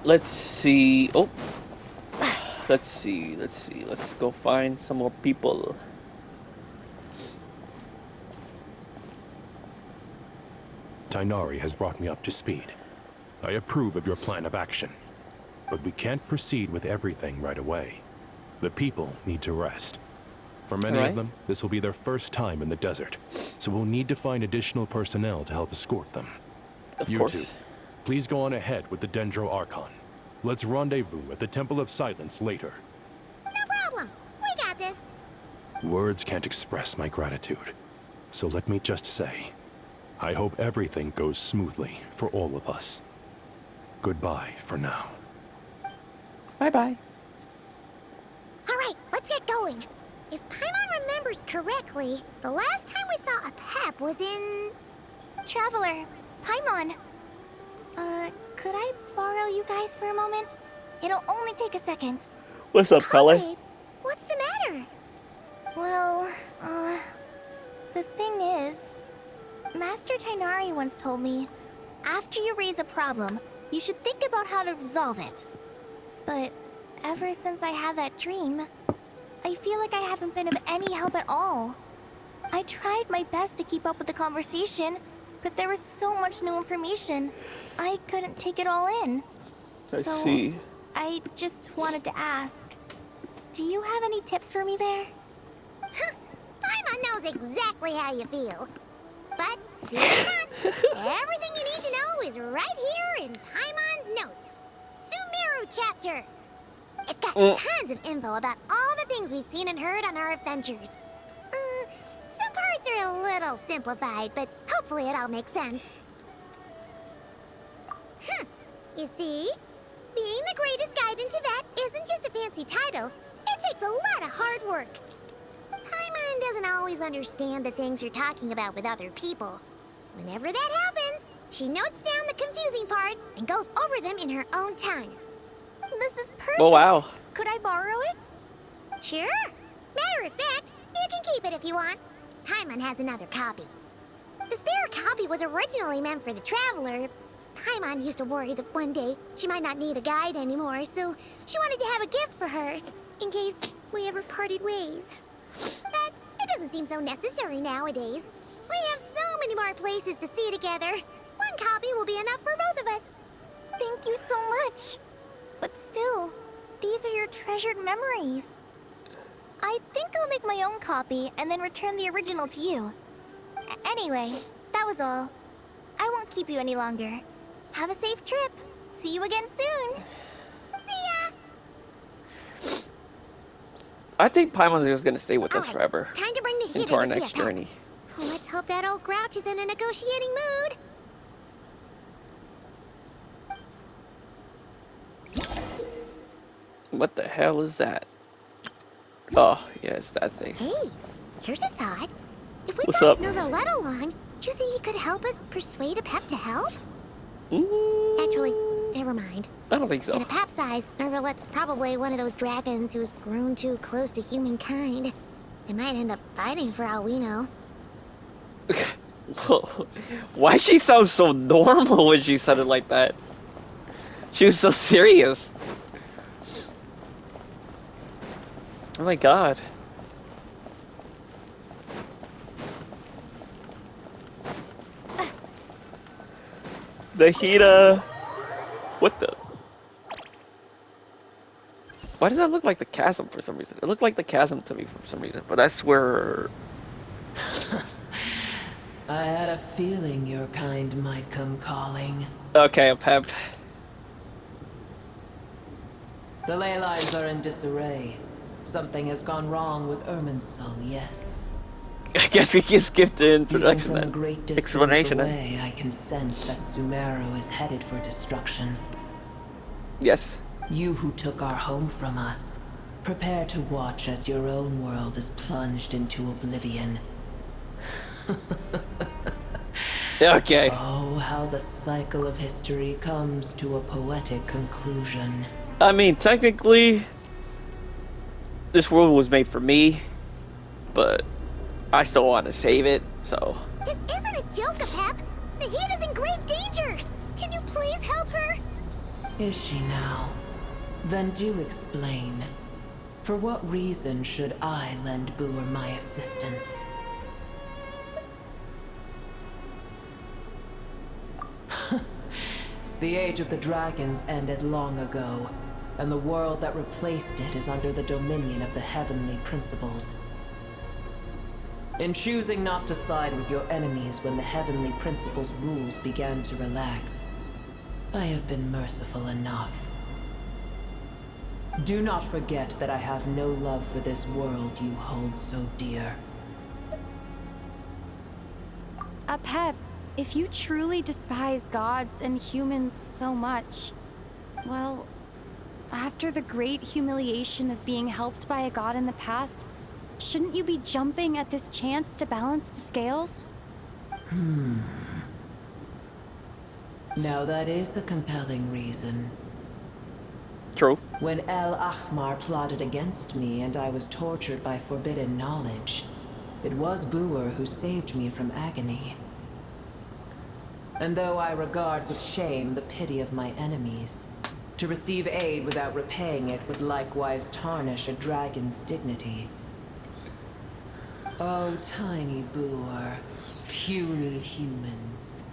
Let's see. Oh, let's see. Let's go find some more people. Tainari has brought me up to speed. I approve of your plan of action, but we can't proceed with everything right away. The people need to rest. For many of them, this will be their first time in the desert, so we'll need to find additional personnel to help escort them. Of You two, course. please go on ahead with the Dendro Archon. Let's rendezvous at the Temple of Silence later. No problem. We got this. Words can't express my gratitude, so let me just say, I hope everything goes smoothly for all of us. Goodbye for now. Bye-bye. All right, let's get going. If Paimon remembers correctly, the last time we saw a Pep was in... Traveler, Paimon. Could I borrow you guys for a moment? It'll only take a second. What's up, Pele? What's the matter? Well, the thing is, Master Tainari once told me, after you raise a problem, you should think about how to resolve it. But ever since I had that dream, I feel like I haven't been of any help at all. I tried my best to keep up with the conversation, but there was so much new information, I couldn't take it all in. I see. I just wanted to ask, do you have any tips for me there? Paimon knows exactly how you feel. But fear not, everything you need to know is right here in Paimon's notes. Sumeru chapter. It's got tons of info about all the things we've seen and heard on our adventures. Some parts are a little simplified, but hopefully it all makes sense. You see? Being the greatest guide in Tibet isn't just a fancy title. It takes a lot of hard work. Paimon doesn't always understand the things you're talking about with other people. Whenever that happens, she notes down the confusing parts and goes over them in her own time. This is perfect. Oh, wow. Could I borrow it? Sure. Matter of fact, you can keep it if you want. Paimon has another copy. The spare copy was originally meant for the Traveler. Paimon used to worry that one day she might not need a guide anymore, so she wanted to have a gift for her, in case we ever parted ways. But it doesn't seem so necessary nowadays. We have so many more places to see together. One copy will be enough for both of us. Thank you so much. But still, these are your treasured memories. I think I'll make my own copy and then return the original to you. Anyway, that was all. I won't keep you any longer. Have a safe trip. See you again soon. See ya! I think Paimon's just gonna stay with us Alright, forever. time to bring the hit Into our in to see next a Pep. journey. Let's hope that old grouch is in a negotiating mood. What the hell is that? Oh, yeah, it's that thing. Hey, here's a thought. If we What's brought up? Nervalette along, do you think he could help us persuade a Pep to help? Ooh, Actually, never mind. I don't think so. At a Pep size, Nervalette's probably one of those dragons who's grown too close to humankind. They might end up fighting for all we know. Why she sound so normal when she said it like that? She was so serious. Oh my god. The What the? Why does that look like the chasm for some reason? It looked like the chasm to me for some reason, but I swear. I had a feeling your kind might come calling. Okay, a Pep. The ley lines are in disarray. Something has gone wrong with Irminsul, yes. I guess we can skip the Even introduction from a then. great distance Explanation then. away, I can sense that Sumeru is headed for destruction. Yes. You who took our home from us, prepare to watch as your own world is plunged into oblivion. Okay. Oh, how the cycle of history comes to a poetic conclusion. I mean, technically, this world was made for me, but I still want to save it, so. This isn't a joke, Pep. Nahida's in grave danger. Can you please help her? Is she now? Then do explain. For what reason should I lend Boer my assistance? The age of the dragons ended long ago, and the world that replaced it is under the dominion of the heavenly principles. In choosing not to side with your enemies when the heavenly principles' rules began to relax, I have been merciful enough. Do not forget that I have no love for this world you hold so dear. Pep, if you truly despise gods and humans so much, well, after the great humiliation of being helped by a god in the past, shouldn't you be jumping at this chance to balance the scales? Now that is a compelling reason. True. When El Ahmar plotted against me and I was tortured by forbidden knowledge, it was Boer who saved me from agony. And though I regard with shame the pity of my enemies, to receive aid without repaying it would likewise tarnish a dragon's dignity. Oh, tiny Boer, puny humans.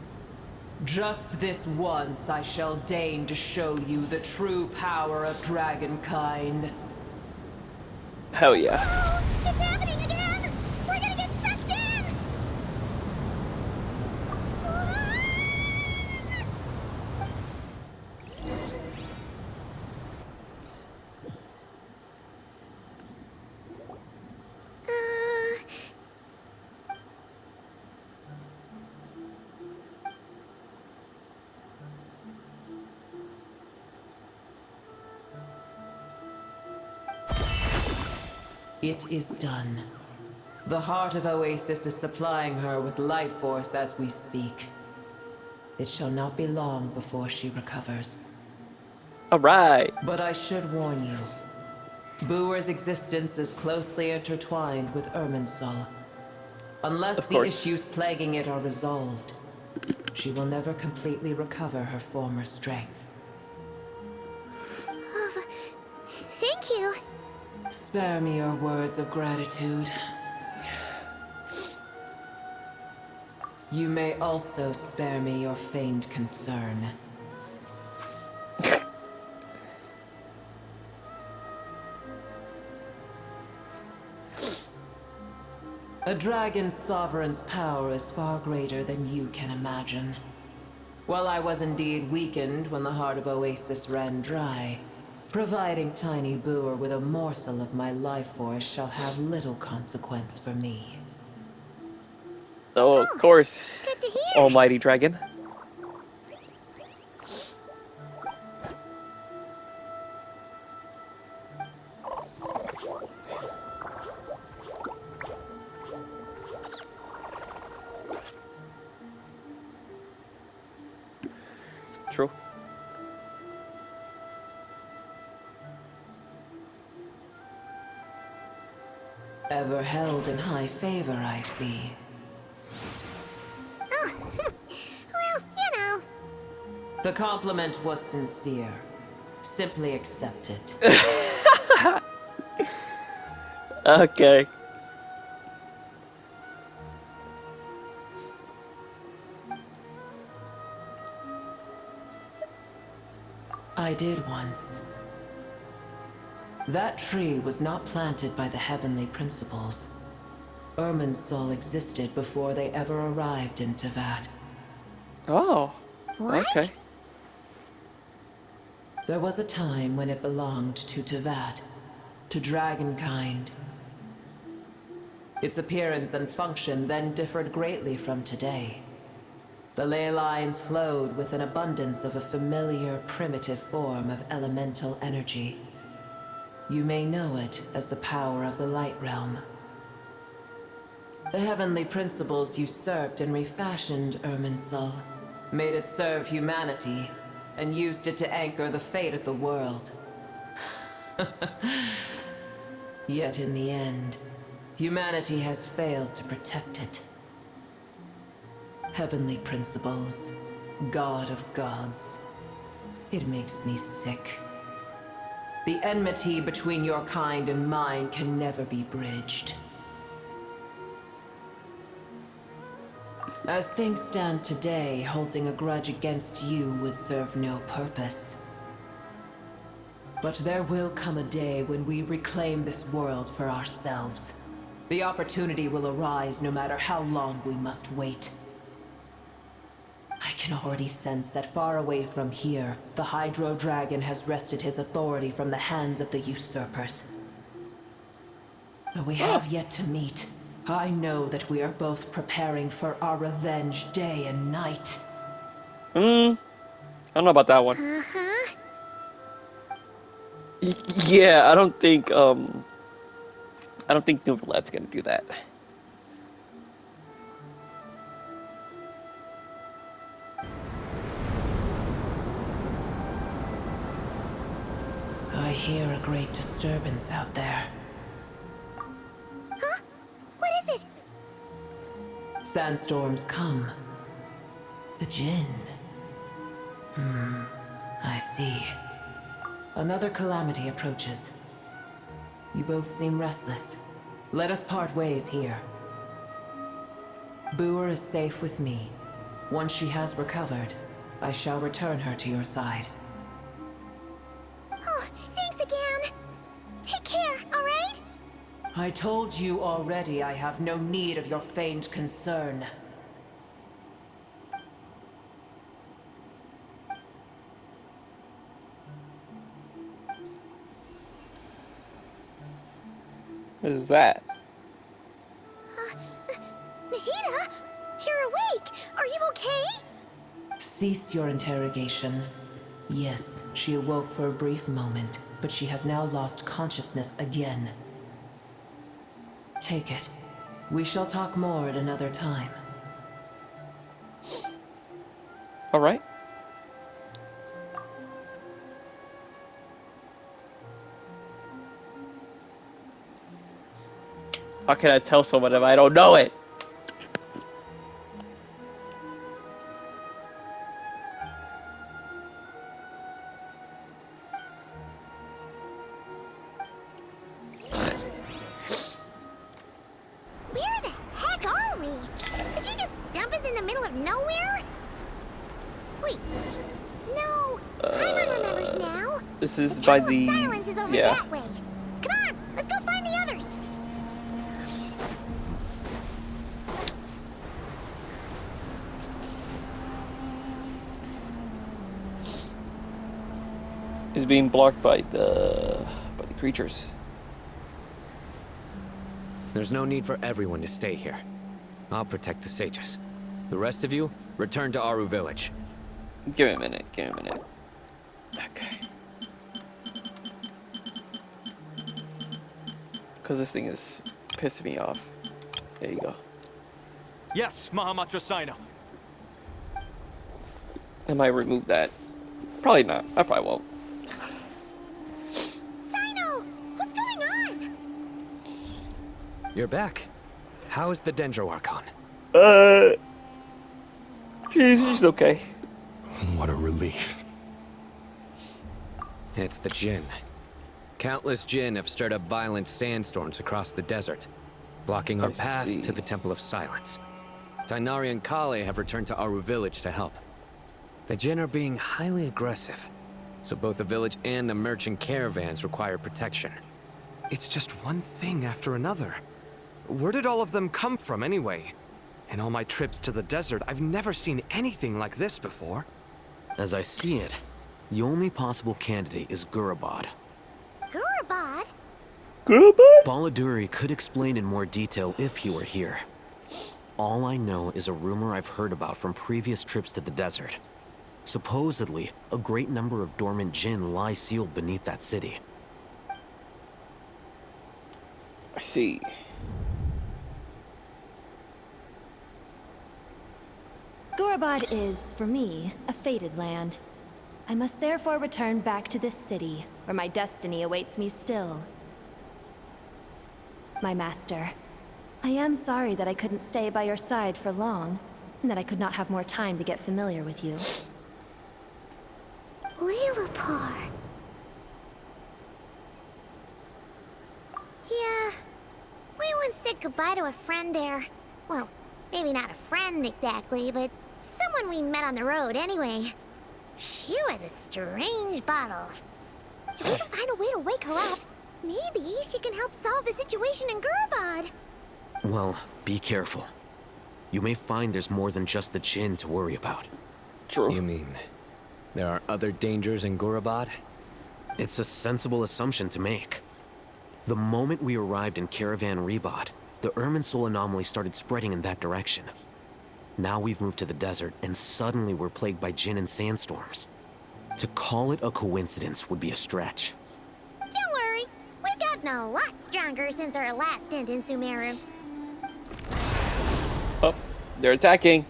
Just this once I shall deign to show you the true power of dragonkind. Hell yeah. Oh, it's happening again! We're gonna get sucked in! It is done. The heart of Oasis is supplying her with life force as we speak. It shall not be long before she recovers. Alright. But I should warn you. Boer's existence is closely intertwined with Irminsul. Unless Of the course. issues plaguing it are resolved, she will never completely recover her former strength. Thank you. Spare me your words of gratitude. You may also spare me your feigned concern. A dragon's sovereign's power is far greater than you can imagine. While I was indeed weakened when the heart of Oasis ran dry, providing tiny Boer with a morsel of my life force shall have little consequence for me. Oh, of course. Good to hear. Almighty dragon. True. Ever held in high favor, I see. Oh, well, you know. The compliment was sincere. Simply accept it. Okay. I did once. That tree was not planted by the heavenly principles. Irminsul existed before they ever arrived in Tevat. Oh. What? Okay. There was a time when it belonged to Tevat, to dragonkind. Its appearance and function then differed greatly from today. The ley lines flowed with an abundance of a familiar, primitive form of elemental energy. You may know it as the power of the Light Realm. The heavenly principles usurped and refashioned Irminsul, made it serve humanity, and used it to anchor the fate of the world. Yet in the end, humanity has failed to protect it. Heavenly principles, God of gods. It makes me sick. The enmity between your kind and mine can never be bridged. As things stand today, holding a grudge against you would serve no purpose. But there will come a day when we reclaim this world for ourselves. The opportunity will arise no matter how long we must wait. I can already sense that far away from here, the Hydro Dragon has wrested his authority from the hands of the usurpers. Though we have yet to meet, I know that we are both preparing for our revenge day and night. I don't know about that one. Uh-huh. Yeah, I don't think Novelette's gonna do that. I hear a great disturbance out there. Huh? What is it? Sandstorms come. The Jinn. I see. Another calamity approaches. You both seem restless. Let us part ways here. Boer is safe with me. Once she has recovered, I shall return her to your side. Oh, thanks again. Take care, all right? I told you already I have no need of your feigned concern. What is that? Nahida, you're awake. Are you okay? Cease your interrogation. Yes, she awoke for a brief moment, but she has now lost consciousness again. Take it. We shall talk more at another time. All right. How can I tell someone if I don't know it? Where the heck are we? Did you just dump us in the middle of nowhere? Wait. No. Paimon remembers now. This is The by Temple the of Silence is over yeah. that way. Come on, let's go find the others. Is being blocked by the creatures. There's no need for everyone to stay here. I'll protect the sages. The rest of you, return to Aru village. Give me a minute. Give me a minute. Okay. Because this thing is pissing me off. There you go. Yes, Mahamatra Sino. I might remove that. Probably not. I probably won't. Sino, what's going on? You're back. How's the Dendro Archon? She's okay. What a relief. It's the Jinn. Countless Jinn have stirred up violent sandstorms across the desert, blocking our I path see. to the Temple of Silence. Tainari and Kale have returned to Aru village to help. The Jinn are being highly aggressive, so both the village and the merchant caravans require protection. It's just one thing after another. Where did all of them come from anyway? In all my trips to the desert, I've never seen anything like this before. As I see it, the only possible candidate is Gurabad. Gurabad? Goodbye. Baladuri could explain in more detail if he were here. All I know is a rumor I've heard about from previous trips to the desert. Supposedly, a great number of dormant Jinn lie sealed beneath that city. I see. Gurabad is, for me, a fated land. I must therefore return back to this city, where my destiny awaits me still. My master, I am sorry that I couldn't stay by your side for long, and that I could not have more time to get familiar with you. Lilipar. Yeah, we once said goodbye to a friend there. Well, maybe not a friend exactly, but someone we met on the road anyway. She was a strange bottle. If we can find a way to wake her up, maybe she can help solve the situation in Gurabad. Well, be careful. You may find there's more than just the Jinn to worry about. True. You mean there are other dangers in Gurabad? It's a sensible assumption to make. The moment we arrived in Caravan Rebad, the Irminsul anomaly started spreading in that direction. Now we've moved to the desert, and suddenly we're plagued by Jinn and sandstorms. To call it a coincidence would be a stretch. Don't worry, we've gotten a lot stronger since our last stint in Sumeru. Oh, they're attacking.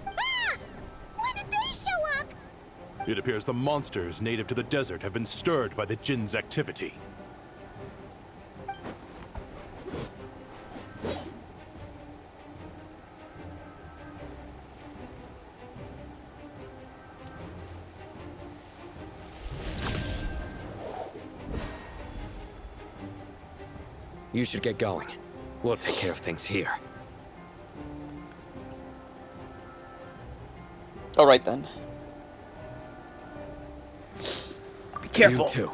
Ah! When did they show up? It appears the monsters native to the desert have been stirred by the Jinn's activity. You should get going. We'll take care of things here. All right then. Be careful. You too.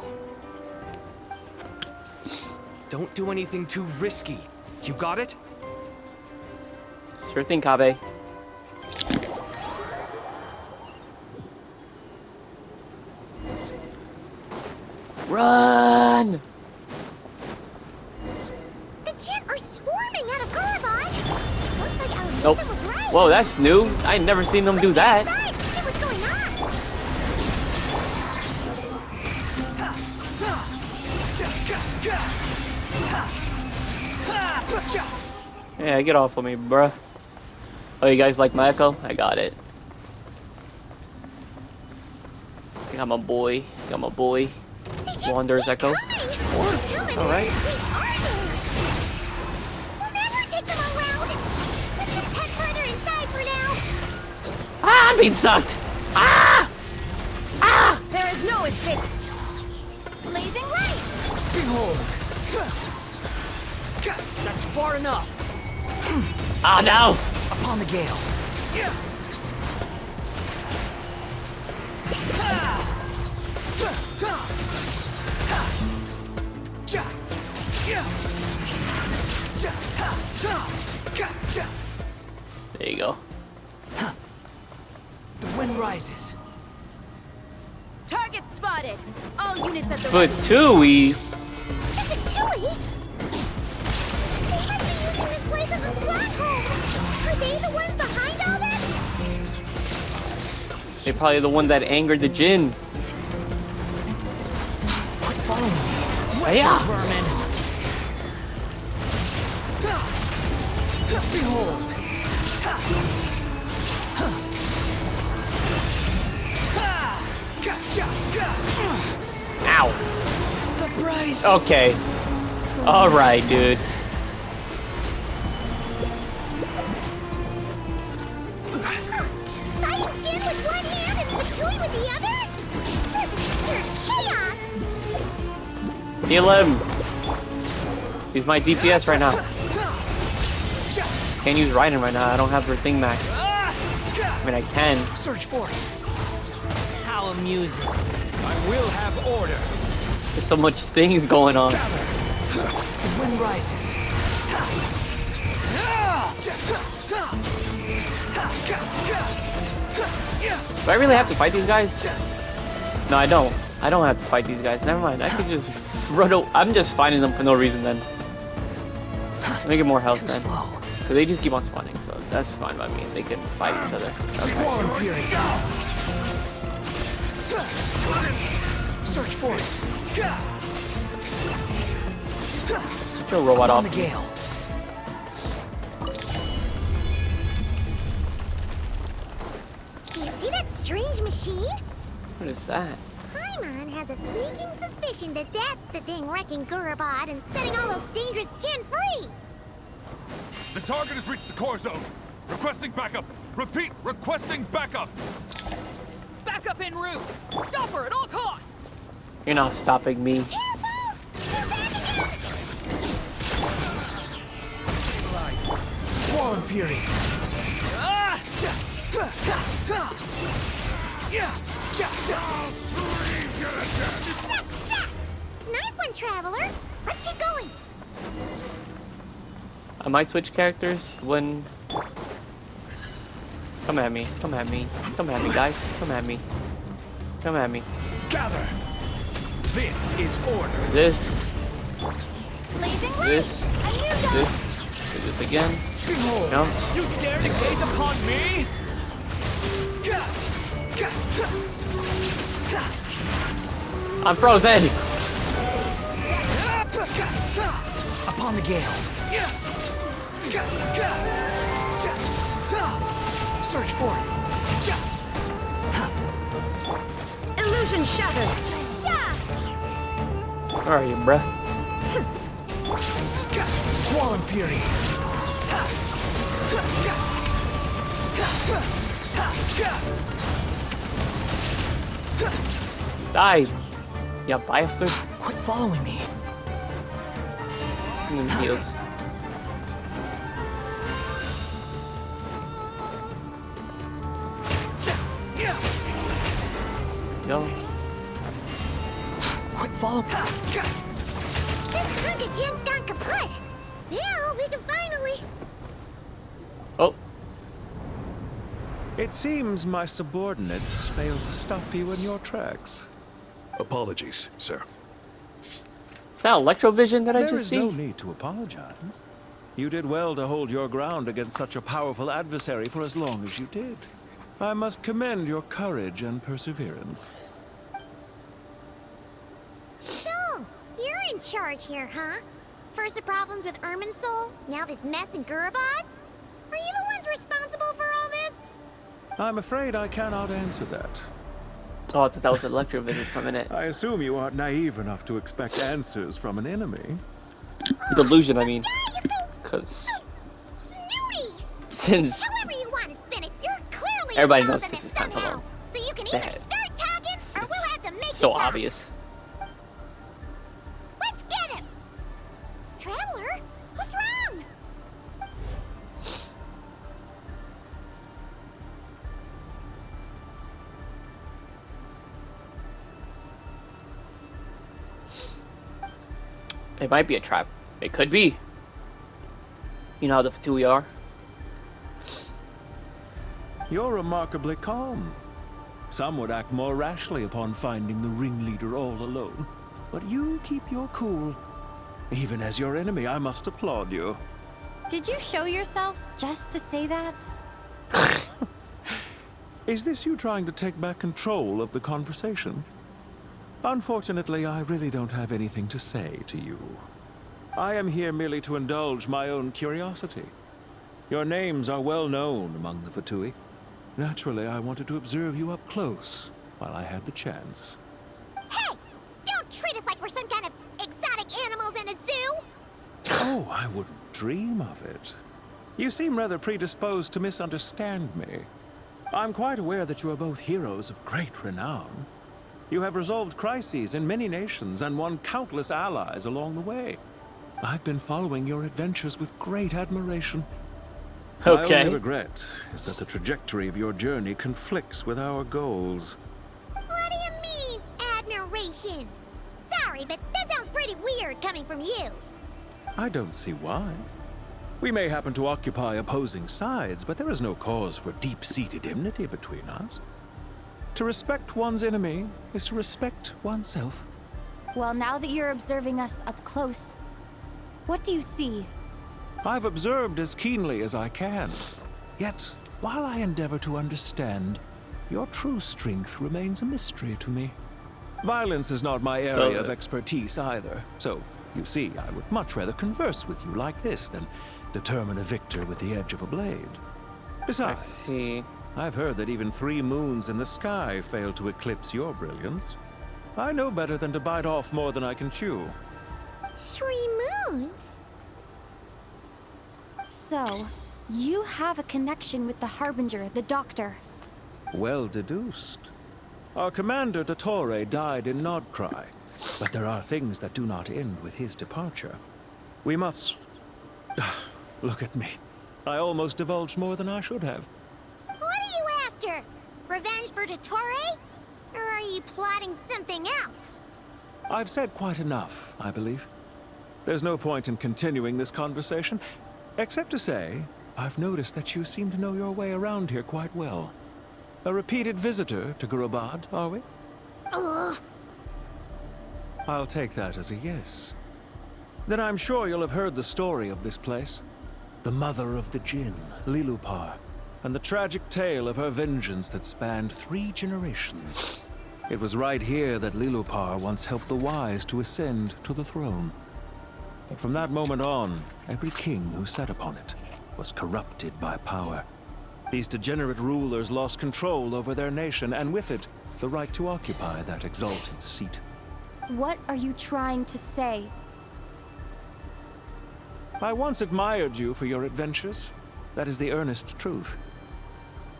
Don't do anything too risky. You got it? Sure thing, Kabe. Run! The Jinn are swarming out of Gurabad. Looks like Alisa Nope. was right. Whoa, that's new. I ain't never seen them do that. Let's get inside and see what's going on. Yeah, get off of me, bruh. Oh, you guys like my echo? I got it. Got my boy. Got my boy. They just Wander's keep echo. coming. All right. We'll never take them around. Let's just head further inside for now. Ah, I'm being sucked. Ah! Ah! There is no escape. Blazing light. Behold! That's far enough! Oh no! Upon the gale! There you go. The wind rises. Target spotted. All units at the But Tui, It's a Chewie. They must be using this place as a stronghold. Are they the ones behind all this? they're probably the one that angered the Jinn. Quit following me. Yeah. Vermin. Behold! Ow. The price! Okay. All right, dude. Fighting Jin with one hand and Patui with the other? This is pure chaos. Heal him. He's my DPS right now. Can't use Raiden right now. I don't have her thing max. I mean, I can. Search for it. How amusing. I will have order. There's so much things going on. The wind rises. Do I really have to fight these guys? No, I don't. I don't have to fight these guys. Never mind. I could just run. I'm just fighting them for no reason then. Let me get more health Too then. slow. Because they just keep on spawning, so that's fine by me. They can fight each other. Okay. Squall Fury. Search for it. Kill robot On off. the gale. Do you see that strange machine? What is that? Paimon has a sneaking suspicion that that's the thing wrecking Gurabad and setting all those dangerous Jinn free. The target has reached the core zone. Requesting backup. Repeat, requesting backup. Back up en route! Stop her at all costs! You're not stopping me. Swarm Fury! Nice one, Traveler. Let's keep going. I might switch characters when... Come at me. Come at me. Come at me, guys. Come at me. Come at me. Gather! This is order. This. Blazing This. This. Do this again. Behold! No. You dare to gaze upon me? I'm frozen! Upon the gale. Search for it. Illusion shattered. Yeah. Where are you, bruh? Squall Fury. Die! You bastard. Quit following me. And then heals. Yo. Quit following. This hunk of gen's gone kaput. Now we can finally. Oh. It seems my subordinates failed to stop you in your tracks. Apologies, sir. Is that Electrovision that I There just is see? no need to apologize. You did well to hold your ground against such a powerful adversary for as long as you did. I must commend your courage and perseverance. So, you're in charge here, huh? First the problems with Irminsul, now this mess in Gurabad? Are you the ones responsible for all this? I'm afraid I cannot answer that. Oh, I thought that was Electrovision for a minute. I assume you aren't naive enough to expect answers from an enemy. Delusion, I mean. Because Snooty! since However you want to spin it, you're clearly everybody knows involved in this it is time somehow. alone. So you can That- either start talking, or we'll have to make so you talk. obvious. Let's get him! Traveler, what's wrong? It might be a trap. It could be. You know how the pt2 are. You're remarkably calm. Some would act more rashly upon finding the ringleader all alone. But you keep your cool. Even as your enemy, I must applaud you. Did you show yourself just to say that? Is this you trying to take back control of the conversation? Unfortunately, I really don't have anything to say to you. I am here merely to indulge my own curiosity. Your names are well known among the pt2. Naturally, I wanted to observe you up close while I had the chance. Hey! Don't treat us like we're some kind of exotic animals in a zoo! Oh, I wouldn't dream of it. You seem rather predisposed to misunderstand me. I'm quite aware that you are both heroes of great renown. You have resolved crises in many nations and won countless allies along the way. I've been following your adventures with great admiration. My Okay. only regret is that the trajectory of your journey conflicts with our goals. What do you mean, admiration? Sorry, but that sounds pretty weird coming from you. I don't see why. We may happen to occupy opposing sides, but there is no cause for deep-seated enmity between us. To respect one's enemy is to respect oneself. Well, now that you're observing us up close, what do you see? I've observed as keenly as I can. Yet, while I endeavor to understand, your true strength remains a mystery to me. Violence is not my area of expertise either, so, you see, I would much rather converse with you like this than determine a victor with the edge of a blade. I Besides, see. I've heard that even 3 moons in the sky fail to eclipse your brilliance. I know better than to bite off more than I can chew. 3 moons? So, you have a connection with the Harbinger, the Doctor. Well deduced. Our commander, Dottore, died in Nodcry, but there are things that do not end with his departure. We must... Look at me. I almost divulged more than I should have. What are you after? Revenge for Dottore? Or are you plotting something else? I've said quite enough, I believe. There's no point in continuing this conversation, except to say, I've noticed that you seem to know your way around here quite well. A repeated visitor to Gurabad, are we? Ugh. I'll take that as a yes. Then I'm sure you'll have heard the story of this place. The mother of the Jinn, Lilupar, and the tragic tale of her vengeance that spanned 3 generations. It was right here that Lilupar once helped the wise to ascend to the throne. But from that moment on, every king who sat upon it was corrupted by power. These degenerate rulers lost control over their nation, and with it, the right to occupy that exalted seat. What are you trying to say? I once admired you for your adventures. That is the earnest truth.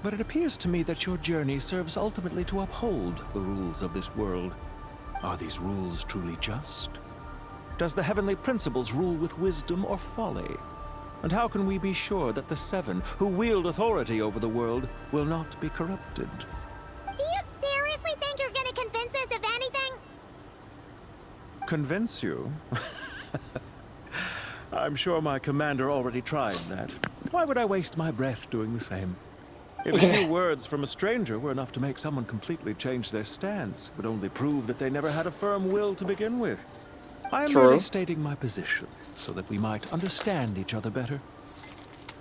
But it appears to me that your journey serves ultimately to uphold the rules of this world. Are these rules truly just? Does the heavenly principles rule with wisdom or folly? And how can we be sure that the 7 who wield authority over the world will not be corrupted? Do you seriously think you're gonna convince us of anything? Convince you? I'm sure my commander already tried that. Why would I waste my breath doing the same? If a few words from a stranger were enough to make someone completely change their stance, it would only prove that they never had a firm will to begin with. I am merely stating my position, so that we might understand each other better.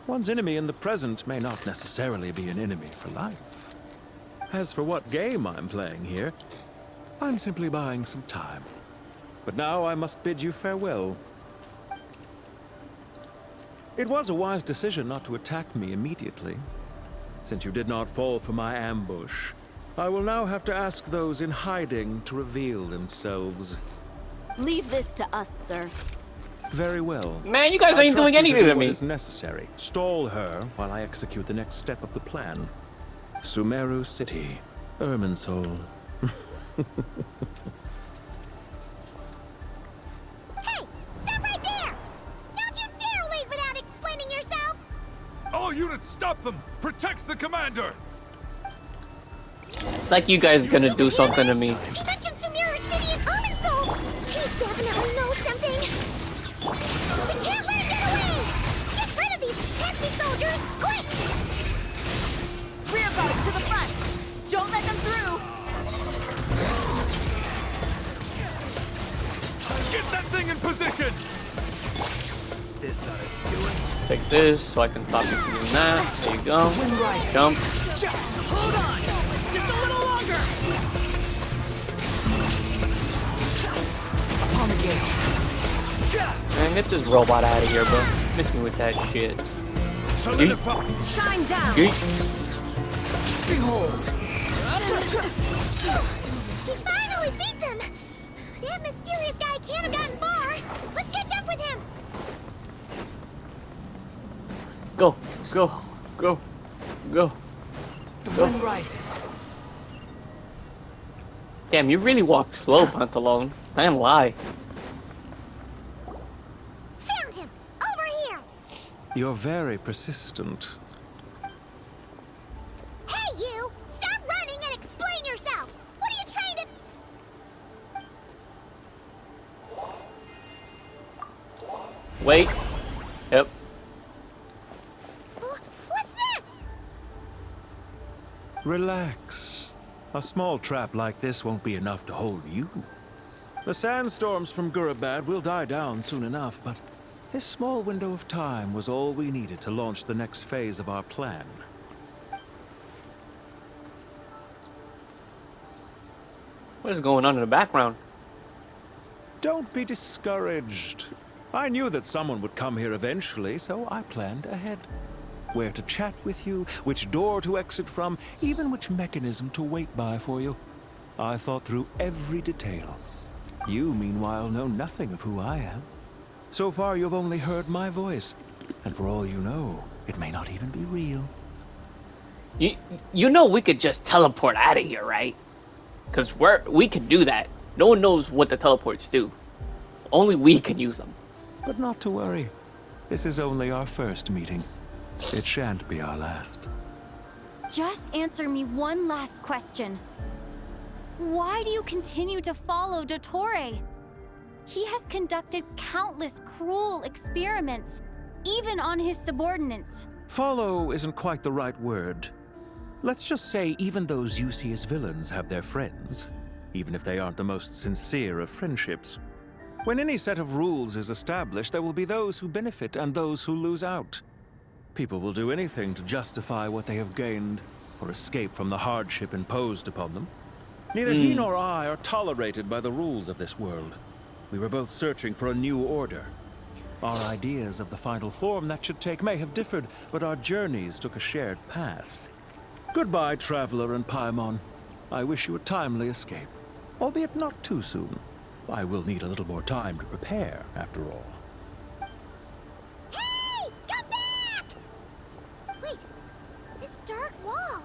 One's enemy in the present may not necessarily be an enemy for life. As for what game I'm playing here, I'm simply buying some time. But now I must bid you farewell. It was a wise decision not to attack me immediately. Since you did not fall for my ambush, I will now have to ask those in hiding to reveal themselves. Leave this to us, sir. Very well. Man, you guys ain't doing anything to me. What is necessary. Stall her while I execute the next step of the plan. Sumeru City, Irminsul. Hey, stop right there! Don't you dare leave without explaining yourself! All units, stop them! Protect the commander! Like you guys gonna do something to me. He mentioned Sumeru City and Irminsul! He definitely knows something! We can't let him get away! Get rid of these pesky soldiers, quick! Rear guard to the front! Don't let them through! Get that thing in position! This ought to do it. Take this so I can stop you from doing that. There you go. Wind rises. Jump. Hold on! Just a little longer! Upon the gale. Man, get this robot out of here, bro. Miss me with that shit. Solidify! Shine down! Yeet. Behold. He finally beat them! That mysterious guy can't have gotten far! Let's catch up with him! Go, go, go, go. The wind rises. Damn, you really walk slow, Pantalone. I am lie. Found him! Over here! You're very persistent. Hey, you! Stop running and explain yourself! What are you trying to... Wait. Yep. What's this? Relax. A small trap like this won't be enough to hold you. The sandstorms from Gurabad will die down soon enough, but this small window of time was all we needed to launch the next phase of our plan. What is going on in the background? Don't be discouraged. I knew that someone would come here eventually, so I planned ahead. Where to chat with you, which door to exit from, even which mechanism to wait by for you. I thought through every detail. You, meanwhile, know nothing of who I am. So far, you've only heard my voice. And for all you know, it may not even be real. You know we could just teleport out of here, right? Because we can do that. No one knows what the teleports do. Only we can use them. But not to worry. This is only our first meeting. It shan't be our last. Just answer me one last question. Why do you continue to follow Dottore? He has conducted countless cruel experiments, even on his subordinates. Follow isn't quite the right word. Let's just say even those you see as villains have their friends, even if they aren't the most sincere of friendships. When any set of rules is established, there will be those who benefit and those who lose out. People will do anything to justify what they have gained, or escape from the hardship imposed upon them. Neither he nor I are tolerated by the rules of this world. We were both searching for a new order. Our ideas of the final form that should take may have differed, but our journeys took a shared path. Goodbye, Traveler and Paimon. I wish you a timely escape, albeit not too soon. I will need a little more time to prepare, after all. Hey! Come back! Wait, this dark wall.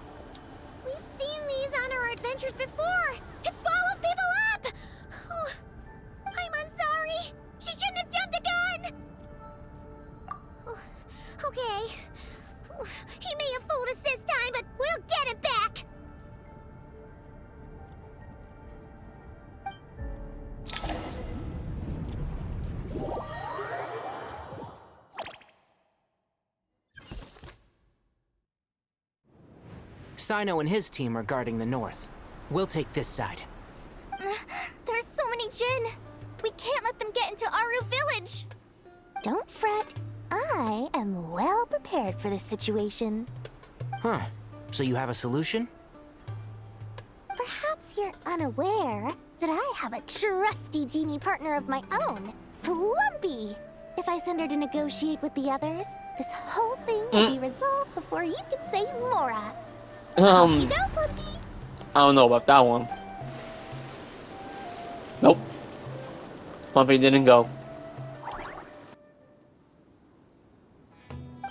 We've seen these on our adventures before. It swallows people up! Oh, I'm sorry. She shouldn't have jumped a gun! Oh, okay. He may have fooled us this time, but we'll get him back! Sino and his team are guarding the north. We'll take this side. There's so many Jin. We can't let them get into Aru Village. Don't fret. I am well prepared for this situation. Huh. So you have a solution? Perhaps you're unaware that I have a trusty genie partner of my own, Plumpy. If I send her to negotiate with the others, this whole thing will be resolved before you can say Mora. You go, Plumpy. I don't know about that one. Nope. Plumpy didn't go.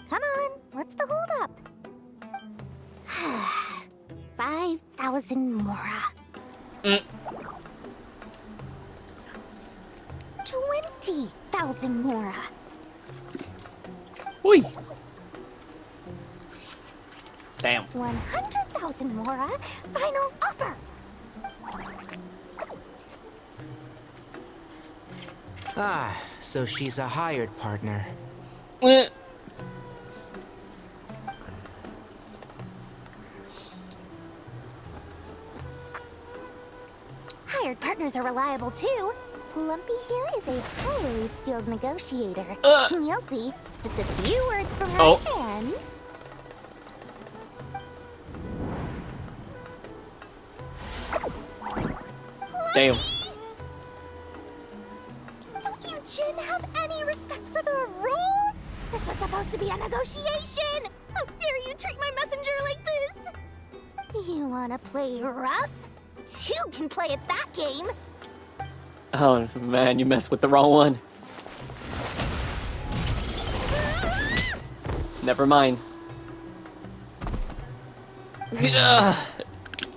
Come on, what's the holdup? 5,000 Mora. 20,000 Mora. Oi. Damn. 100,000 Mora. Final offer. Ah, so she's a hired partner. Hired partners are reliable too. Plumpy here is a highly skilled negotiator. You'll see. Just a few words from her and... Damn. Don't you Jin have any respect for the rules? This was supposed to be a negotiation. How dare you treat my messenger like this? You wanna play rough? Two can play at that game. Oh man, you messed with the wrong one. Never mind.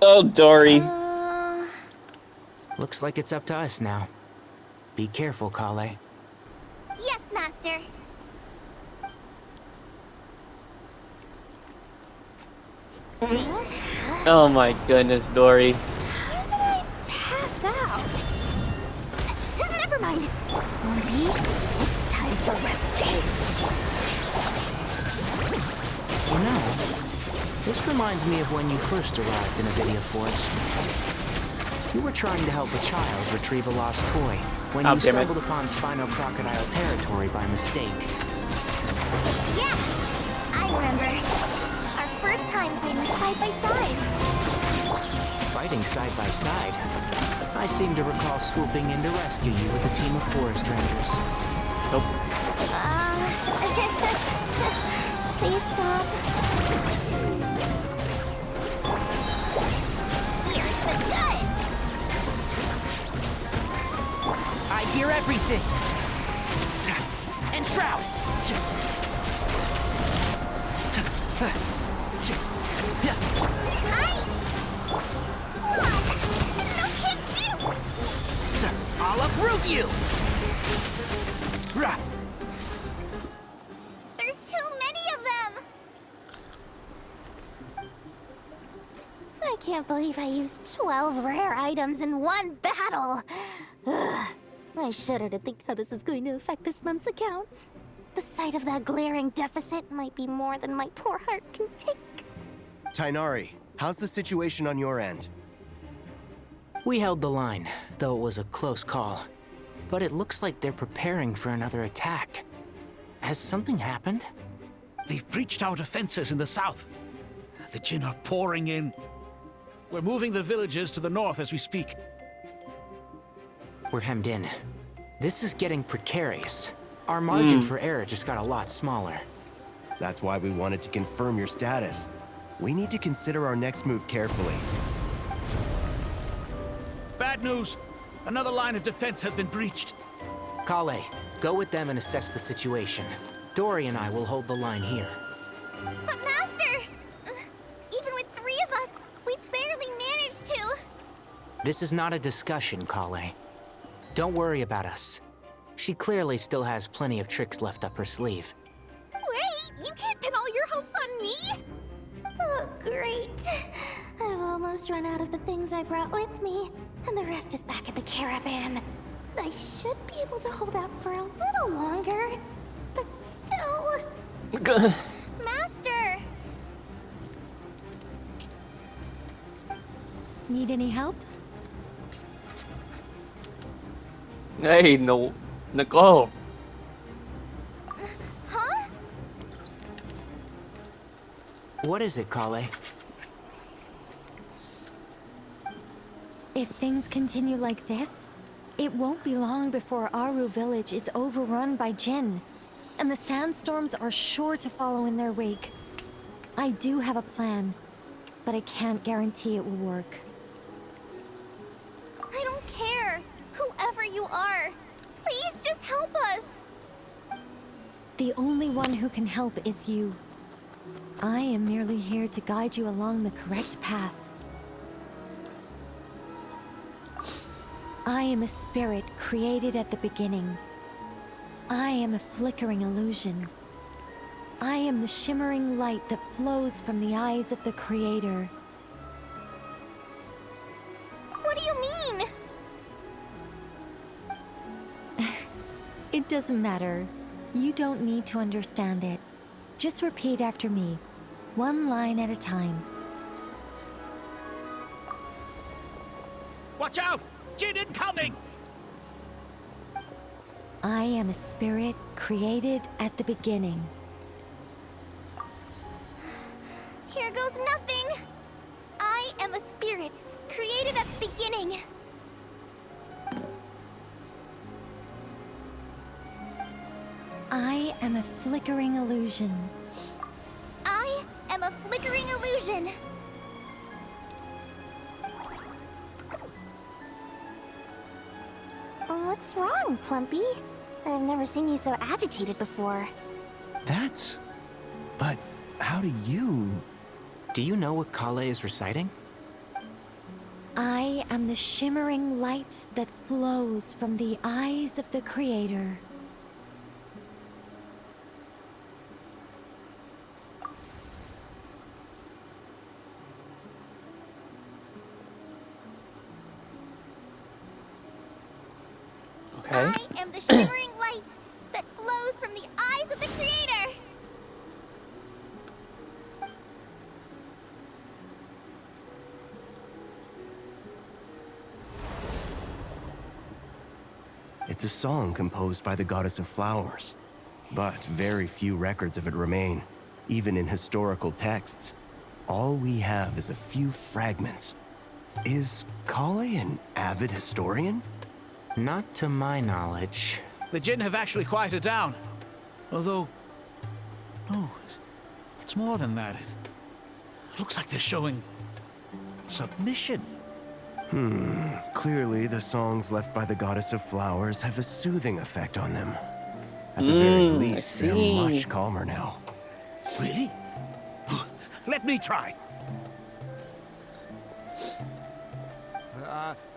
Oh, Dory. Looks like it's up to us now. Be careful, Kale. Yes, Master. Oh my goodness, Dory. How did I pass out? Never mind. Maybe it's time for revenge. You know, this reminds me of when you first arrived in Avidia Forest. You were trying to help a child retrieve a lost toy when you stumbled upon Spino Crocodile territory by mistake. Yeah, I remember. Our first time fighting side by side. Fighting side by side? I seem to recall swooping in to rescue you with a team of forest rangers. Nope. Please stop. Here's the goods! I hear everything! And Shroud! Hi! One, you! Rah. There's too many of them! I can't believe I used 12 rare items in one battle! Ugh. I shudder to think how this is going to affect this month's accounts. The sight of that glaring deficit might be more than my poor heart can take. Tainari, how's the situation on your end? We held the line, though it was a close call. But it looks like they're preparing for another attack. Has something happened? They've breached our defenses in the south. The Jinn are pouring in. We're moving the villagers to the north as we speak. We're hemmed in. This is getting precarious. Our margin for error just got a lot smaller. That's why we wanted to confirm your status. We need to consider our next move carefully. Bad news! Another line of defense has been breached. Kale, go with them and assess the situation. Dory and I will hold the line here. But Master! Even with 3 of us, we barely managed to. This is not a discussion, Kale. Don't worry about us. She clearly still has plenty of tricks left up her sleeve. Wait, you can't pin all your hopes on me? Oh, great. I've almost run out of the things I brought with me, and the rest is back in the caravan. I should be able to hold out for a little longer, but still... Master! Need any help? Hey, no, Nicole. Huh? What is it, Kale? If things continue like this, it won't be long before Aru village is overrun by Jinn, and the sandstorms are sure to follow in their wake. I do have a plan, but I can't guarantee it will work. I don't care, whoever you are. Please just help us. The only one who can help is you. I am merely here to guide you along the correct path. I am a spirit created at the beginning. I am a flickering illusion. I am the shimmering light that flows from the eyes of the Creator. What do you mean? It doesn't matter. You don't need to understand it. Just repeat after me, one line at a time. Watch out! Jinn incoming! I am a spirit created at the beginning. Here goes nothing. I am a spirit created at the beginning. I am a flickering illusion. I am a flickering illusion. What's wrong, Plumpy? I've never seen you so agitated before. But how do you... Do you know what Kale is reciting? I am the shimmering light that flows from the eyes of the Creator. Okay. I am the shimmering light that flows from the eyes of the Creator. It's a song composed by the goddess of flowers. But very few records of it remain, even in historical texts. All we have is a few fragments. Is Kale an avid historian? Not to my knowledge. The Jinn have actually quieted down. Although... no, it's more than that. It looks like they're showing... submission. Clearly the songs left by the goddess of flowers have a soothing effect on them. At the very least, they're much calmer now. Really? Let me try.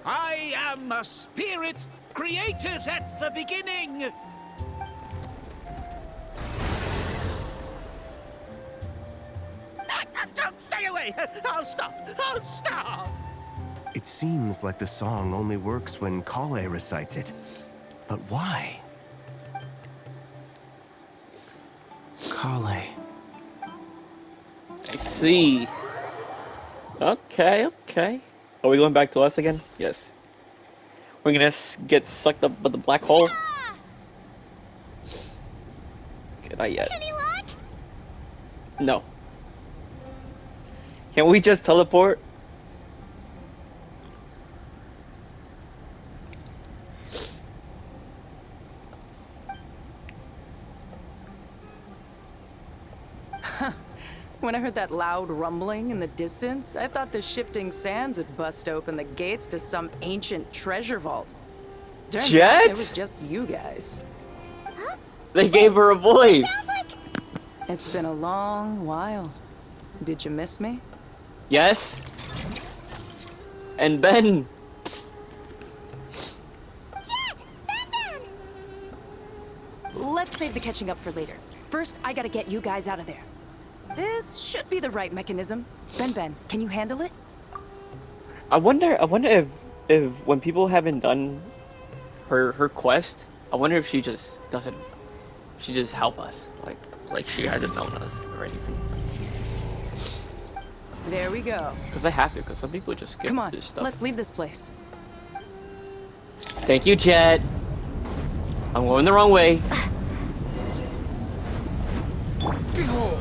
I am a spirit created at the beginning. Don't stay away! I'll stop! I'll stop! It seems like the song only works when Kale recites it. But why? Kale. I see. Okay, okay. Are we going back to us again? Yes. We're gonna get sucked up by the black hole? Okay, not yet. Any luck? No. Can we just teleport? When I heard that loud rumbling in the distance, I thought the shifting sands had bust open the gates to some ancient treasure vault. Turns out it was just you guys. They gave her a voice. It's been a long while. Did you miss me? Yes. And Ben. Let's save the catching up for later. First, I gotta get you guys out of there. This should be the right mechanism. Ben, can you handle it? I wonder if when people haven't done her quest, I wonder if she just doesn't, she just help us, like she hasn't known us or anything. There we go. Because I have to, because some people just skip Come on, this stuff. let's leave this place. Thank you, Jet. I'm going the wrong way. Behold.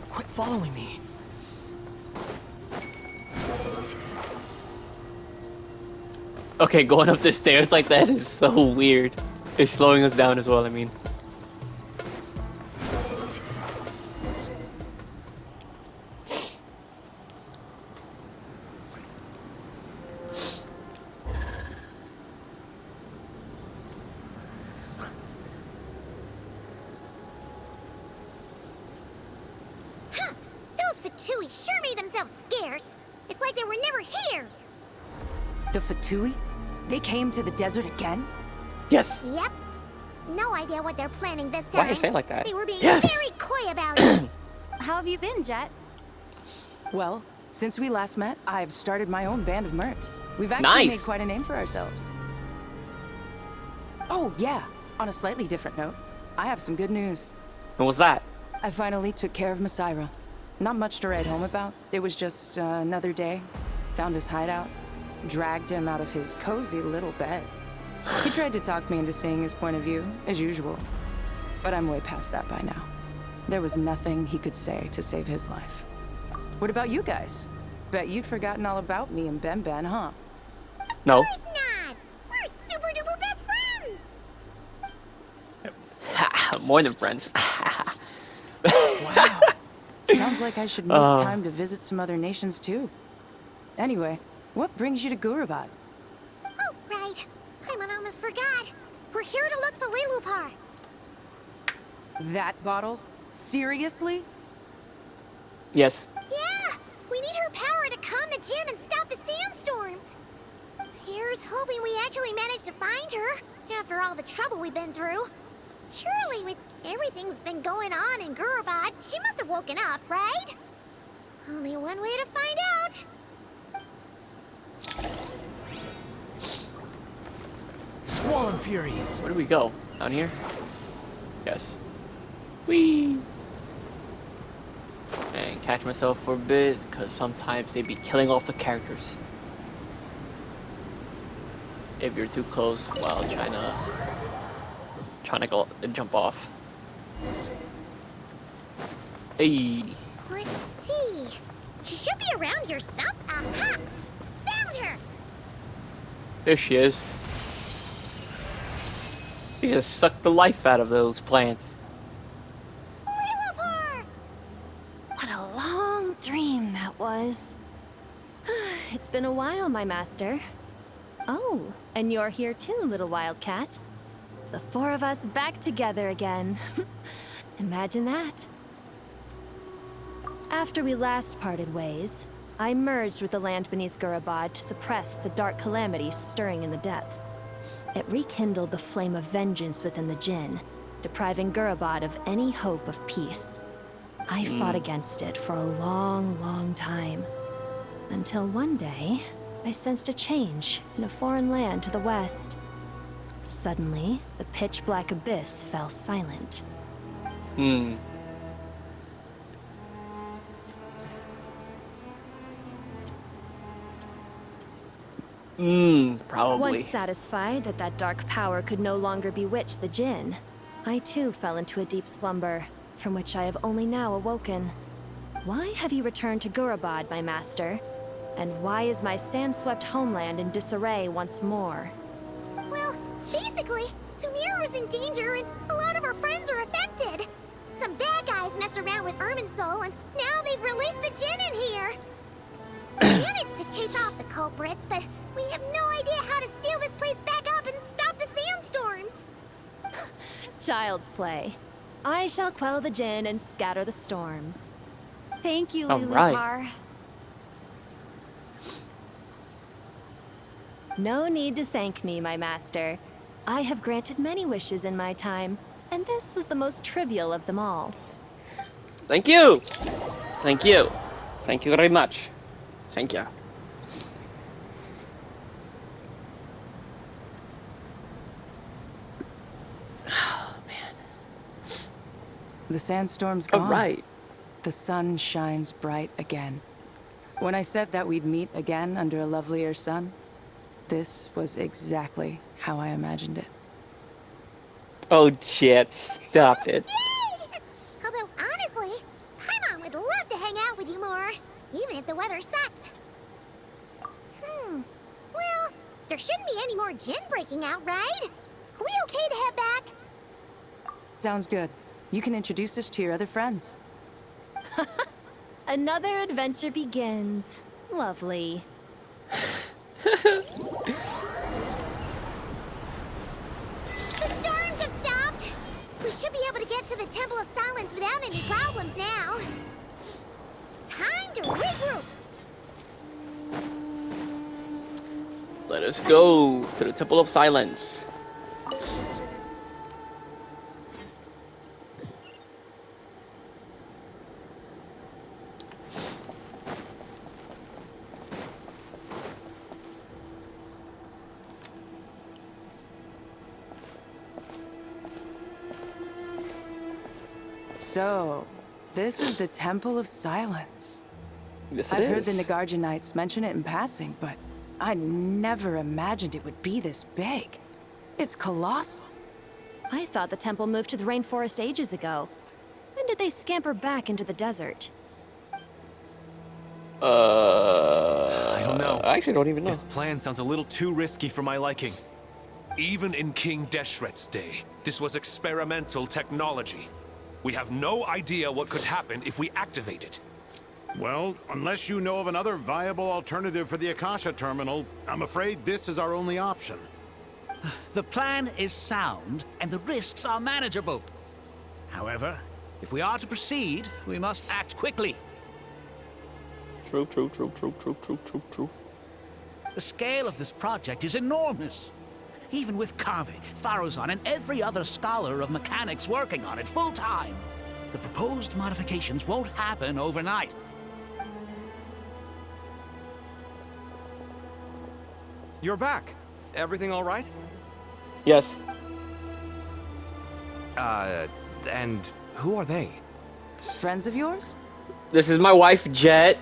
Quit following me. Okay, going up the stairs like that is so weird. It's slowing us down as well, I mean. Fatui sure made themselves scarce. It's like they were never here. The Fatui? They came to the desert again? Yes. Yep. No idea what they're planning this time. Why do you say it like that? They were being Yes. very coy about it. How have you been, Jet? Well, since we last met, I've started my own band of mercs. We've actually Nice. made quite a name for ourselves. Oh, yeah. On a slightly different note, I have some good news. What was that? I finally took care of Masaira. Not much to write home about. It was just another day. Found his hideout. Dragged him out of his cozy little bed. He tried to talk me into seeing his point of view, as usual. But I'm way past that by now. There was nothing he could say to save his life. What about you guys? Bet you'd forgotten all about me and Ben, huh? No. Of course not. We're super duper best friends. More than friends. Wow. Sounds like I should make time to visit some other nations too. Anyway, what brings you to Gurabat? Oh, right. I almost forgot. We're here to look for Lilupar. That bottle? Seriously? Yes. Yeah, we need her power to calm the Jinn and stop the sandstorms. Here's hoping we actually manage to find her, after all the trouble we've been through. Surely, with everything's been going on in Gurubad, she must have woken up, right? Only one way to find out. Squall and Fury. Where do we go? Down here? Yes. Whee! And catch myself for a bit, because sometimes they be killing off the characters. If you're too close while trying to go jump off. Hey. Let's see. She should be around here some. Aha! Found her! There she is. She just sucked the life out of those plants. Lilupar! What a long dream that was. It's been a while, my master. Oh, and you're here too, little wildcat. The four of us back together again. Imagine that. After we last parted ways, I merged with the land beneath Gurabad to suppress the dark calamities stirring in the depths. It rekindled the flame of vengeance within the Jinn, depriving Gurabad of any hope of peace. I fought against it for a long, long time. Until one day, I sensed a change in a foreign land to the west. Suddenly, the pitch-black abyss fell silent. Probably. Once satisfied that that dark power could no longer bewitch the Jinn, I too fell into a deep slumber, from which I have only now awoken. Why have you returned to Gurabad, my master? And why is my sand-swept homeland in disarray once more? Well, basically, Sumira is in danger and a lot of our friends are affected. Some bad guys messed around with Irminsul and now they've released the Jinn in here. We managed to chase off the culprits, but we have no idea how to seal this place back up and stop the sandstorms. Child's play. I shall quell the Jinn and scatter the storms. Thank you, Lilupar. No need to thank me, my master. I have granted many wishes in my time, and this was the most trivial of them all. Thank you! Thank you. Thank you very much. Thank you. Oh, man. The sandstorm's gone. Oh, right. The sun shines bright again. When I said that we'd meet again under a lovelier sun, this was exactly how I imagined it. Oh, Jet, stop it. Yay! Although, honestly, Paimon would love to hang out with you more, even if the weather sucked. Well, there shouldn't be any more Jinn breaking out, right? Are we okay to head back? Sounds good. You can introduce us to your other friends. Another adventure begins. Lovely. The storms have stopped. We should be able to get to the Temple of Silence without any problems now. Time to regroup. Let us go to the Temple of Silence. So, this is the Temple of Silence. Yes, I've heard the Nagarja Knights mention it in passing, but I never imagined it would be this big. It's colossal. I thought the temple moved to the rainforest ages ago. When did they scamper back into the desert? I don't know. I actually don't even know. This plan sounds a little too risky for my liking. Even in King Deshret's day, this was experimental technology. We have no idea what could happen if we activate it. Well, unless you know of another viable alternative for the Akasha terminal, I'm afraid this is our only option. The plan is sound, and the risks are manageable. However, if we are to proceed, we must act quickly. True. The scale of this project is enormous. Even with Kave, Faruzan, and every other scholar of mechanics working on it full-time, the proposed modifications won't happen overnight. You're back. Everything all right? Yes. And who are they? Friends of yours? This is my wife, Jet.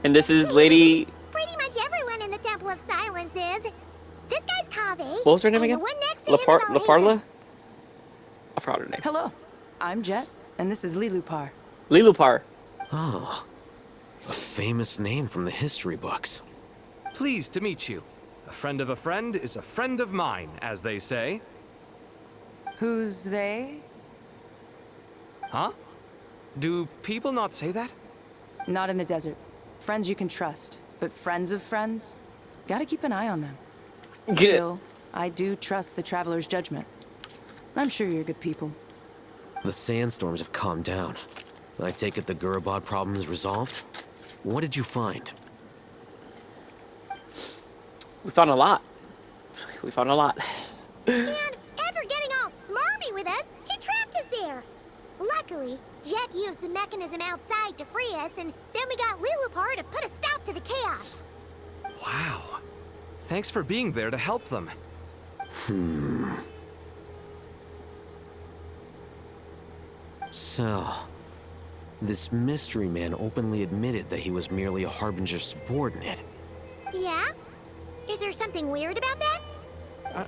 And this is Lady... Pretty much everyone in the Temple of Silence is. This guy's Kave. What was her name and again? The one next to him is Alhaven. Laparla? I forgot her name. Hello, I'm Jet, and this is Lilupar. Lilupar. Oh, a famous name from the history books. Pleased to meet you. A friend of a friend is a friend of mine, as they say. Who's they? Huh? Do people not say that? Not in the desert. Friends you can trust, but friends of friends? Gotta keep an eye on them. Still, I do trust the Traveler's judgment. I'm sure you're good people. The sandstorms have calmed down. I take it the Gurabod problem is resolved? What did you find? We found a lot. We found a lot. And after getting all smarmy with us, he trapped us there. Luckily, Jet used the mechanism outside to free us, and then we got Lilupar to put a stop to the chaos. Wow. Thanks for being there to help them. So, this mystery man openly admitted that he was merely a Harbinger subordinate. Yeah? Is there something weird about that?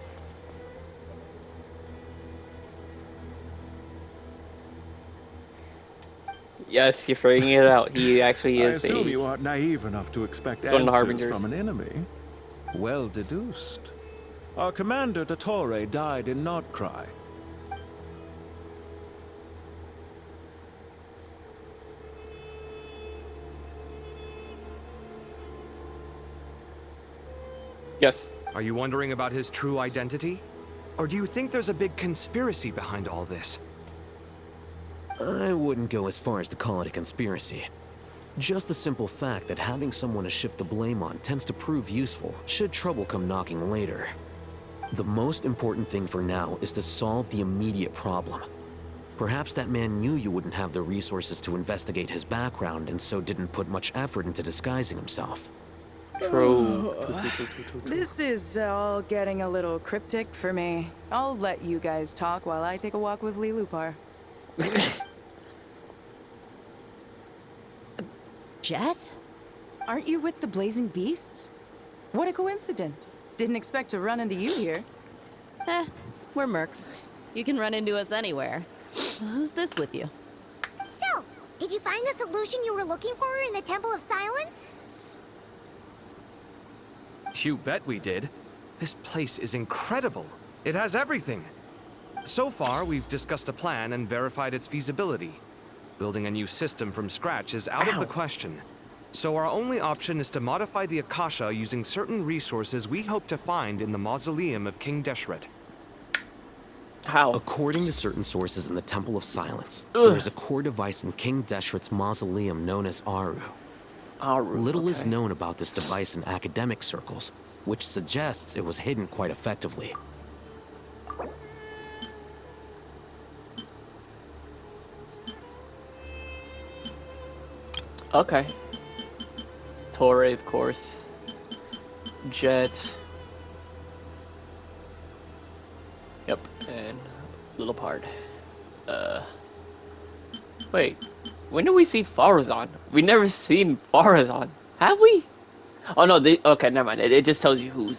Yes, you're figuring it out. He actually I is assume you aren't naive enough to expect one of the answers Harbingers. from an enemy. Well deduced. Our commander, Dottore, died in Nordcry. Yes. Are you wondering about his true identity? Or do you think there's a big conspiracy behind all this? I wouldn't go as far as to call it a conspiracy. Just the simple fact that having someone to shift the blame on tends to prove useful should trouble come knocking later. The most important thing for now is to solve the immediate problem. Perhaps that man knew you wouldn't have the resources to investigate his background and so didn't put much effort into disguising himself. True. This is all getting a little cryptic for me. I'll let you guys talk while I take a walk with Lilupar. Jet? Aren't you with the Blazing Beasts? What a coincidence. Didn't expect to run into you here. We're mercs. You can run into us anywhere. Who's this with you? So, did you find the solution you were looking for in the Temple of Silence? You bet we did. This place is incredible. It has everything. So far, we've discussed a plan and verified its feasibility. Building a new system from scratch is out of the question. So our only option is to modify the Akasha using certain resources we hope to find in the mausoleum of King Deshret. How? According to certain sources in the Temple of Silence, there's a core device in King Deshret's mausoleum known as Aru. Little is known about this device in academic circles, which suggests it was hidden quite effectively. Okay. Torre, of course. Jet. Yep, and Little Part. Wait. When did we see Farazan? We never seen Farazan. Have we? Oh no, okay, never mind. It just tells you who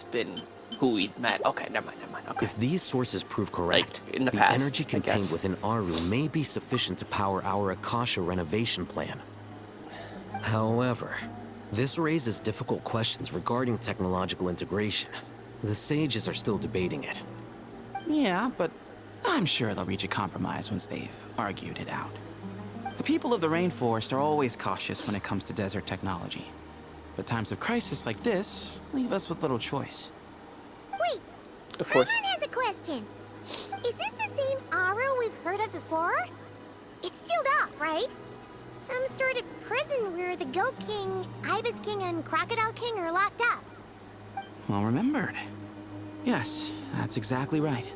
we met. Okay, never mind. Okay. If these sources prove correct, in the the past, energy contained within Aru may be sufficient to power our Akasha renovation plan. However, this raises difficult questions regarding technological integration. The sages are still debating it. Yeah, but I'm sure they'll reach a compromise once they've argued it out. The people of the rainforest are always cautious when it comes to desert technology. But times of crisis like this leave us with little choice. Wait, of course. Herman has a question. Is this the same Aru we've heard of before? It's sealed off, right? Some sort of prison where the Goat King, Ibis King, and Crocodile King are locked up. Well remembered. Yes, that's exactly right.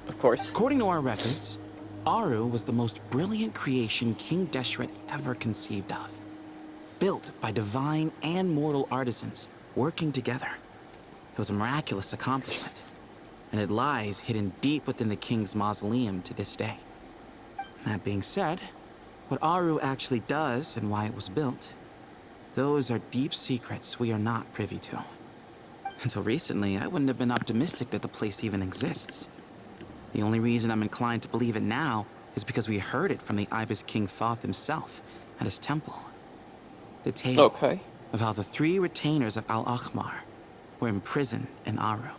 Of course. According to our records, Aru was the most brilliant creation King Deshret ever conceived of. Built by divine and mortal artisans working together. It was a miraculous accomplishment, and it lies hidden deep within the king's mausoleum to this day. That being said, what Aru actually does and why it was built, those are deep secrets we are not privy to. Until recently, I wouldn't have been optimistic that the place even exists. The only reason I'm inclined to believe it now is because we heard it from the Ibis King Thoth himself at his temple. The tale of how the 3 retainers of Al-Akhmar were imprisoned in Aru.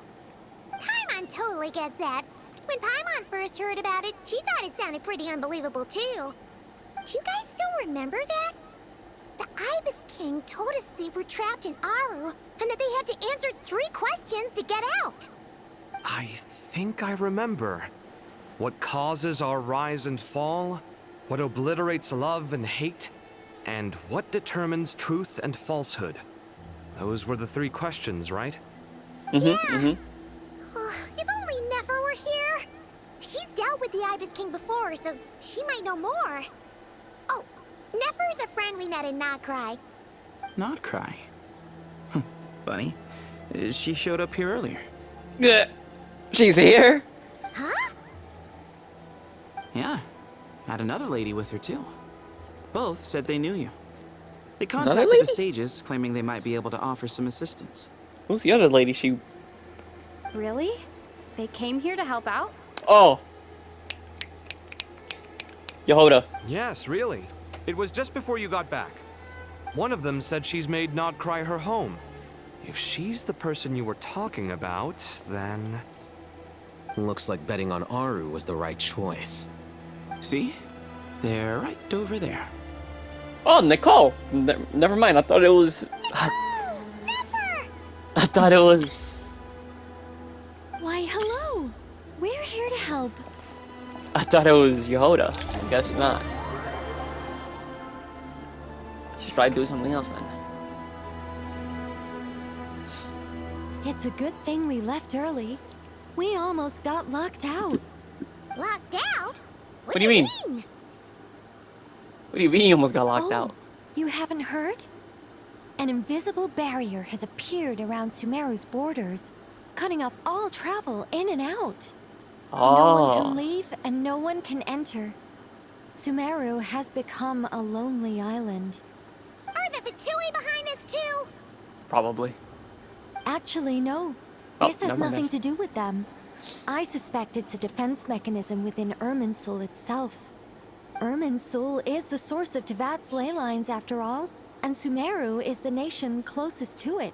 Paimon totally gets that. When Paimon first heard about it, she thought it sounded pretty unbelievable too. Do you guys still remember that? The Ibis King told us they were trapped in Aru and that they had to answer 3 questions to get out. I think I remember. What causes our rise and fall? What obliterates love and hate? And what determines truth and falsehood? Those were the 3 questions, right? Oh, if only Nefer were here. She's dealt with the Ibis King before, so she might know more. Oh, Nefer's a friend we met in Notcry. Notcry? Funny. She showed up here earlier. Yeah. She's here? Huh? Yeah. Had another lady with her, too. Both said they knew you. They Another contacted lady? the sages, claiming they might be able to offer some assistance. Who's the other lady? She... Really? They came here to help out? Oh. Yehoda. Yes, really. It was just before you got back. One of them said she's made Notcry her home. If she's the person you were talking about, then... Looks like betting on Aru was the right choice. See? They're right over there. Oh, Nicole. Never mind. I thought it was... I thought it was... Why, hello. We're here to help. I thought it was Yehoda. I guess not. Just try to do something else then. It's a good thing we left early. We almost got locked out. Locked out? What do you mean? What do you mean you almost got locked out? You haven't heard? An invisible barrier has appeared around Sumeru's borders, cutting off all travel in and out. No one can leave and no one can enter. Sumeru has become a lonely island. Are the Fatui behind this too? Probably. Actually, no. Oh, This has never mind nothing then. to do with them. I suspect it's a defense mechanism within Irminsul itself. Irminsul is the source of Tevat's ley lines after all, and Sumeru is the nation closest to it.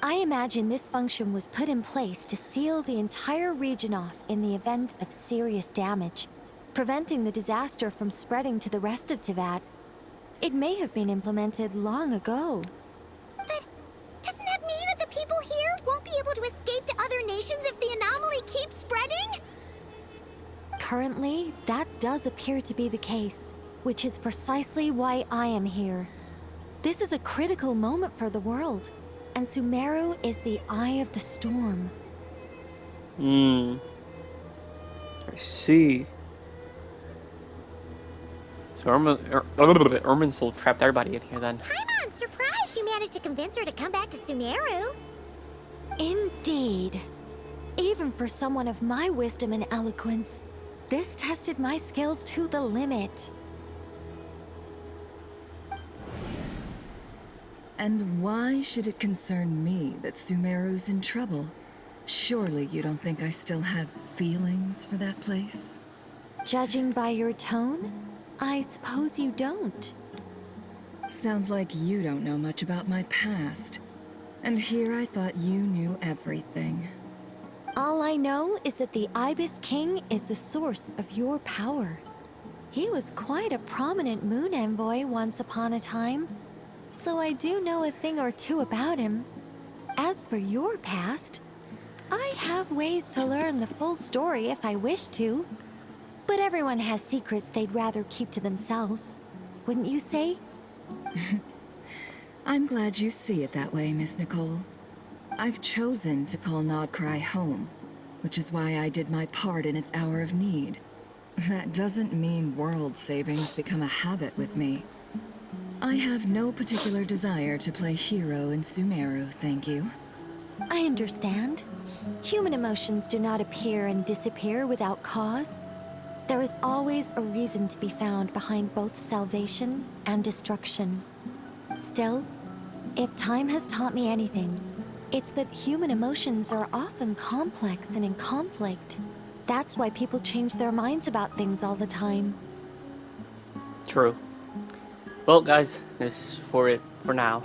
I imagine this function was put in place to seal the entire region off in the event of serious damage, preventing the disaster from spreading to the rest of Tevat. It may have been implemented long ago. But doesn't that mean that the people here won't be able to escape to other nations if the anomaly keeps spreading? Currently, that does appear to be the case, which is precisely why I am here. This is a critical moment for the world, and Sumeru is the eye of the storm. I see. So Irminsul trapped everybody in here then. I'm surprised you managed to convince her to come back to Sumeru. Indeed. Even for someone of my wisdom and eloquence, this tested my skills to the limit. And why should it concern me that Sumeru's in trouble? Surely you don't think I still have feelings for that place? Judging by your tone, I suppose you don't. Sounds like you don't know much about my past. And here I thought you knew everything. All I know is that the Ibis King is the source of your power. He was quite a prominent moon envoy once upon a time, so I do know a thing or two about him. As for your past, I have ways to learn the full story if I wish to. But everyone has secrets they'd rather keep to themselves. Wouldn't you say? I'm glad you see it that way, Miss Nicole. I've chosen to call Notcry home, which is why I did my part in its hour of need. That doesn't mean world savings become a habit with me. I have no particular desire to play hero in Sumeru, thank you. I understand. Human emotions do not appear and disappear without cause. There is always a reason to be found behind both salvation and destruction. Still, if time has taught me anything, it's that human emotions are often complex and in conflict. That's why people change their minds about things all the time. True. Well, guys, this is for it for now.